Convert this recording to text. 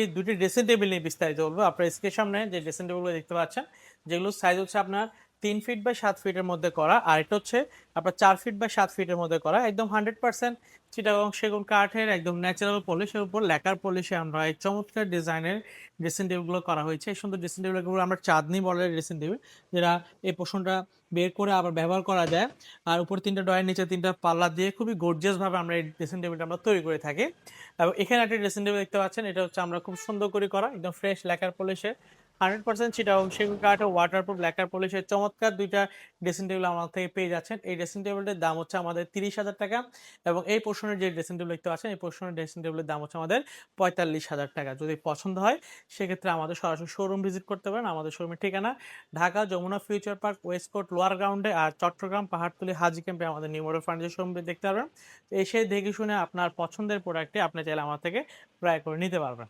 এই দুটি dressing table নিয়ে বিস্তারিত বলবো। আপনার স্ক্রিনের সামনে যে ড্রেসিং টেবিলগুলো দেখতে পাচ্ছেন, যেগুলো সাইজ হচ্ছে আপনার 3 ফিট বাই 7 ফিটের মধ্যে করা, আর এটা হচ্ছে আপনার 4 ফিট বাই 7 ফিটের মধ্যে করা। একদম 100% চিটাগং সেগুন কাঠের একদম ন্যাচারাল পলিশের উপর ল্যাকার পলিশে আমরা এই চমৎকার ডিজাইনের ড্রেসিং টেবিলগুলো করা হয়েছে। এই সুন্দর ড্রেসিং টেবিলগুলো আমরা চাঁদনি মডেলের ড্রেসিং টেবিল, যেটা এই পোর্শনটা বের করে আবার ব্যবহার করা যায়। আর উপর 3টা ডয়ের নিচে 3টা পাল্লা দিয়ে খুবই গর্জিয়াস ভাবে আমরা এই ড্রেসিং টেবিলটা আমরা তৈরি করে থাকি। এবং এখানে একটা ড্রেসিং টেবিল দেখতে পাচ্ছেন, এটা হচ্ছে আমরা খুব সুন্দর করে করা, একদম ফ্রেশ ল্যাকার পলিশে 100% চিটাগং সেগুন কাঠ ও ওয়াটারপ্রুফ ল্যাকার পলিশের চমৎকার দুইটা ড্রেসিং টেবিল আমার থেকে পেয়ে যাচ্ছেন। এই ড্রেসিং টেবিলটার দাম হচ্ছে আমাদের 30,000 টাকা, এবং এই পোর্শনের যে ড্রেসিং টেবিল দেখতে পাচ্ছেন, এই পোর্শনের ড্রেসিং টেবিলের দাম হচ্ছে আমাদের 45,000 টাকা। যদি পছন্দ হয় সেক্ষেত্রে আমাদের সরাসরি শোরুম ভিজিট করতে পারেন। আমাদের শোরুমের ঠিকানা Dhaka Jamuna future park west court lower গ্রাউন্ডে, আর চট্টগ্রাম পাহাড়তলী হাজি ক্যাম্পে আমাদের নিউ মডেল ফার্নিচার শোরুম দেখতে পারবেন। এসে দেখে শুনে আপনার পছন্দের প্রোডাক্টটি আপনি চাইলে আমার থেকে ক্রয় করে নিতে পারবেন।